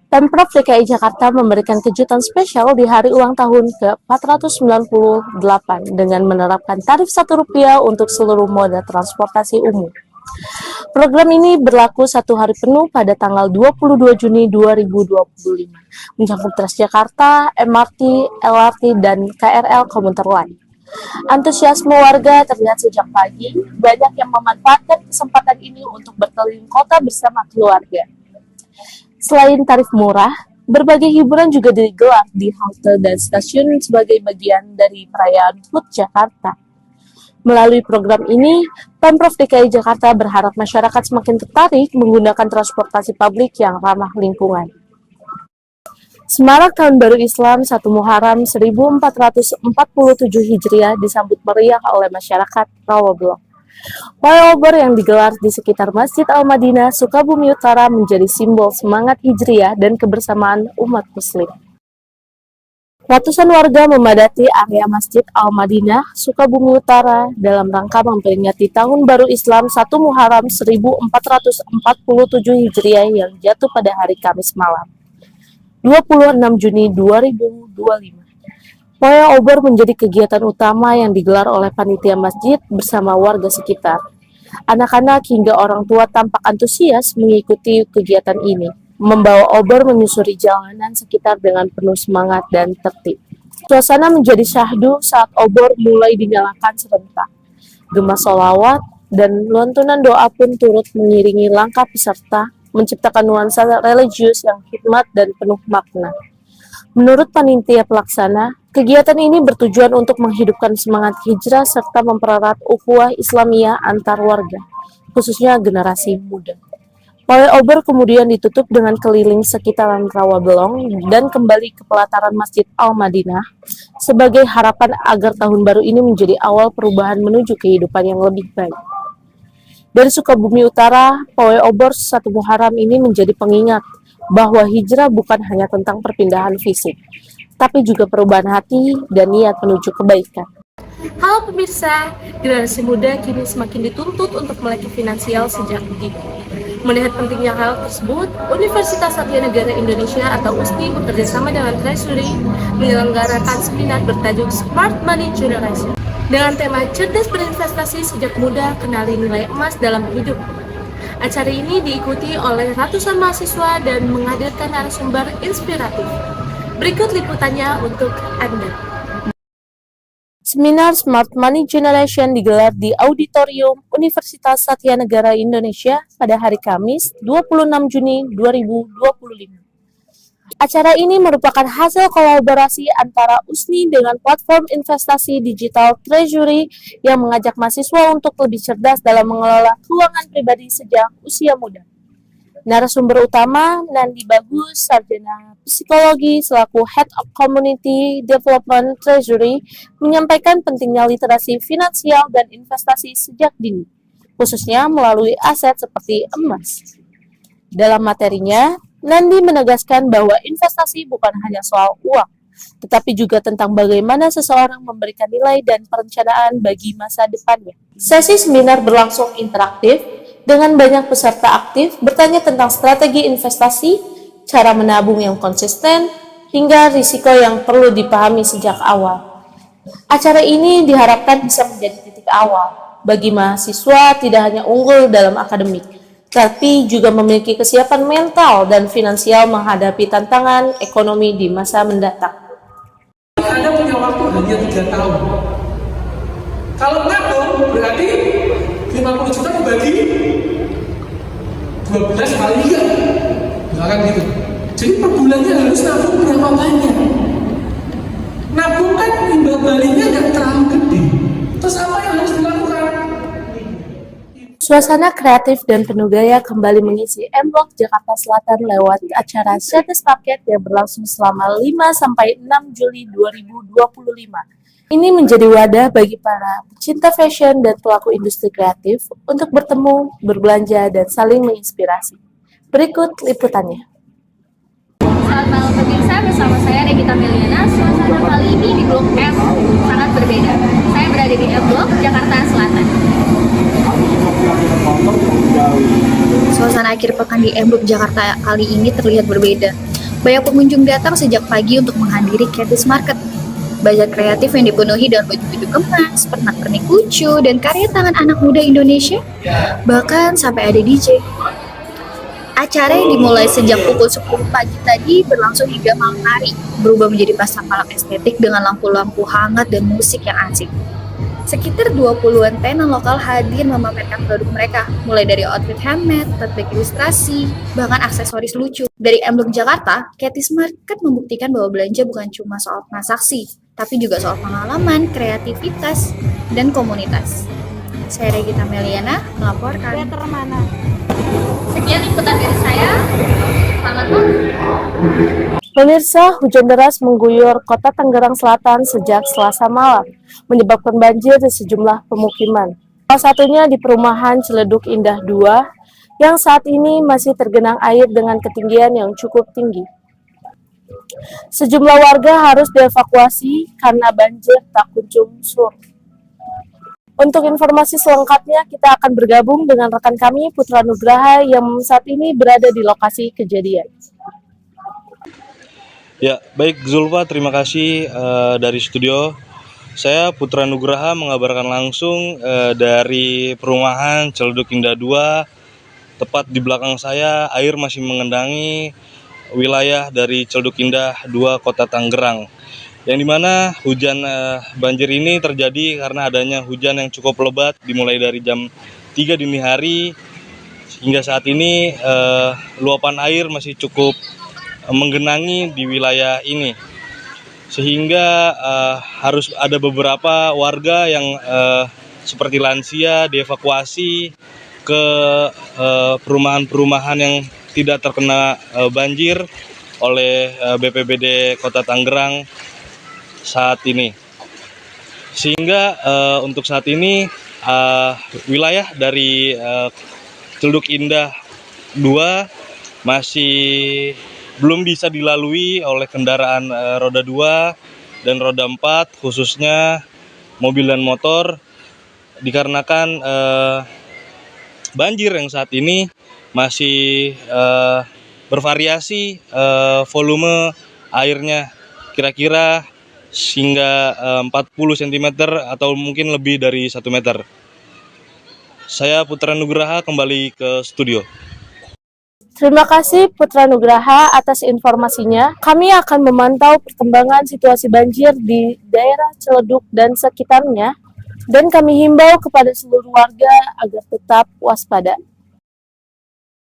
Pemprov DKI Jakarta memberikan kejutan spesial di hari ulang tahun ke-498 dengan menerapkan tarif Rp1 untuk seluruh moda transportasi umum. Program ini berlaku 1 hari penuh pada tanggal 22 Juni 2025, mencakup Transjakarta, MRT, LRT, dan KRL komuter lain. Antusiasme warga terlihat sejak pagi, banyak yang memanfaatkan kesempatan ini untuk berkeliling kota bersama keluarga. Selain tarif murah, berbagai hiburan juga digelar di halte dan stasiun sebagai bagian dari perayaan HUT Jakarta. Melalui program ini, Pemprov DKI Jakarta berharap masyarakat semakin tertarik menggunakan transportasi publik yang ramah lingkungan. Semarak Tahun Baru Islam 1 Muharram 1447 Hijriah disambut meriah oleh masyarakat Rawabelong. Pawai obor yang digelar di sekitar Masjid Al-Madinah, Sukabumi Utara menjadi simbol semangat hijriah dan kebersamaan umat muslim. Ratusan warga memadati area Masjid Al-Madinah, Sukabumi Utara dalam rangka memperingati Tahun Baru Islam 1 Muharram 1447 Hijriah yang jatuh pada hari Kamis malam, 26 Juni 2025. Pawai obor menjadi kegiatan utama yang digelar oleh panitia masjid bersama warga sekitar. Anak-anak hingga orang tua tampak antusias mengikuti kegiatan ini, membawa obor menyusuri jalanan sekitar dengan penuh semangat dan tertib. Suasana menjadi syahdu saat obor mulai dinyalakan serentak. Gema sholawat dan lantunan doa pun turut mengiringi langkah peserta, menciptakan nuansa religius yang hikmat dan penuh makna. Menurut panitia pelaksana, kegiatan ini bertujuan untuk menghidupkan semangat hijrah serta mempererat ukhuwah Islamiyah antar warga, khususnya generasi muda. Pawai obor kemudian ditutup dengan keliling sekitaran Rawabelong dan kembali ke pelataran Masjid Al-Madinah sebagai harapan agar tahun baru ini menjadi awal perubahan menuju kehidupan yang lebih baik. Dari Sukabumi Utara, pawai obor 1 Muharram ini menjadi pengingat bahwa hijrah bukan hanya tentang perpindahan fisik, tapi juga perubahan hati dan niat menuju kebaikan. Halo pemirsa, generasi muda kini semakin dituntut untuk melek finansial sejak dini. Melihat pentingnya hal tersebut, Universitas Satya Negara Indonesia atau USNI bekerjasama dengan Treasury menyelenggarakan seminar bertajuk Smart Money Generation dengan tema cerdas berinvestasi sejak muda, kenali nilai emas dalam hidup. Acara ini diikuti oleh ratusan mahasiswa dan menghadirkan narasumber inspiratif. Berikut liputannya untuk Anda. Seminar Smart Money Generation digelar di Auditorium Universitas Satya Negara Indonesia pada hari Kamis, 26 Juni 2025. Acara ini merupakan hasil kolaborasi antara USNI dengan platform investasi digital Treasury yang mengajak mahasiswa untuk lebih cerdas dalam mengelola keuangan pribadi sejak usia muda. Narasumber utama, Nandi Bagus, sarjana psikologi selaku Head of Community Development Treasury, menyampaikan pentingnya literasi finansial dan investasi sejak dini, khususnya melalui aset seperti emas. Dalam materinya, Nandi menegaskan bahwa investasi bukan hanya soal uang, tetapi juga tentang bagaimana seseorang memberikan nilai dan perencanaan bagi masa depannya. Sesi seminar berlangsung interaktif, dengan banyak peserta aktif bertanya tentang strategi investasi, cara menabung yang konsisten, hingga risiko yang perlu dipahami sejak awal. Acara ini diharapkan bisa menjadi titik awal bagi mahasiswa tidak hanya unggul dalam akademik, tapi juga memiliki kesiapan mental dan finansial menghadapi tantangan ekonomi di masa mendatang. Anda punya waktu hanya 3 tahun. Kalau nabung berarti 50 juta dibagi 12 kali 3. Misalkan gitu. Jadi per bulannya harus nabung berapa banyak? Nabung kan imbal baliknya nggak terlalu gede. Terus apa yang harus dilakukan? Suasana kreatif dan penuh gaya kembali mengisi M Block Jakarta Selatan lewat acara Shades Market yang berlangsung selama 5-6 Juli 2025. Ini menjadi wadah bagi para pecinta fashion dan pelaku industri kreatif untuk bertemu, berbelanja, dan saling menginspirasi. Berikut liputannya. Selamat malam pemirsa, bersama saya Regita Meliana. Suasana kali ini di Blok M sangat berbeda. Saya berada di M Block Jakarta Selatan. Suasana akhir pekan di M Block Jakarta kali ini terlihat berbeda. Banyak pengunjung datang sejak pagi untuk menghadiri Katies Market. Bazar kreatif yang dipenuhi dengan baju-baju kemas, pernak-pernik lucu, dan karya tangan anak muda Indonesia, bahkan sampai ada DJ. Acara yang dimulai sejak pukul 10 pagi tadi berlangsung hingga malam hari, berubah menjadi pasar malam estetik dengan lampu-lampu hangat dan musik yang asik. Sekitar 20-an tenan lokal hadir memamerkan produk mereka, mulai dari outfit handmade, tote bag ilustrasi, bahkan aksesoris lucu. Dari Emblem Jakarta, Katies Market membuktikan bahwa belanja bukan cuma soal transaksi, tapi juga soal pengalaman, kreativitas, dan komunitas. Saya Regita Meliana, melaporkan. Sekian liputan dari saya. Selamat malam. Pemirsa, hujan deras mengguyur kota Tangerang Selatan sejak Selasa malam, menyebabkan banjir di sejumlah pemukiman. Salah satunya di perumahan Ciledug Indah 2, yang saat ini masih tergenang air dengan ketinggian yang cukup tinggi. Sejumlah warga harus dievakuasi karena banjir tak kunjung surut. Untuk informasi selengkapnya, kita akan bergabung dengan rekan kami, Putra Nugraha, yang saat ini berada di lokasi kejadian. Ya, baik Zulfa, terima kasih dari studio. Saya Putra Nugraha mengabarkan langsung dari perumahan Ciledug Indah 2. Tepat di belakang saya, air masih mengendangi wilayah dari Ciledug Indah 2, Kota Tangerang. Yang dimana hujan banjir ini terjadi karena adanya hujan yang cukup lebat dimulai dari jam 3 dini hari hingga saat ini luapan air masih cukup menggenangi di wilayah ini, sehingga harus ada beberapa warga yang seperti lansia dievakuasi ke perumahan-perumahan yang tidak terkena banjir oleh BPBD Kota Tangerang saat ini. Sehingga untuk saat ini wilayah dari Ciledug Indah 2 masih belum bisa dilalui oleh kendaraan roda 2 dan roda 4, khususnya mobil dan motor, dikarenakan banjir yang saat ini masih bervariasi volume airnya, kira-kira hingga 40 cm atau mungkin lebih dari 1 meter. Saya Putra Nugraha kembali ke studio. Terima kasih Putra Nugraha atas informasinya. Kami akan memantau perkembangan situasi banjir di daerah Ciledug dan sekitarnya, dan kami himbau kepada seluruh warga agar tetap waspada.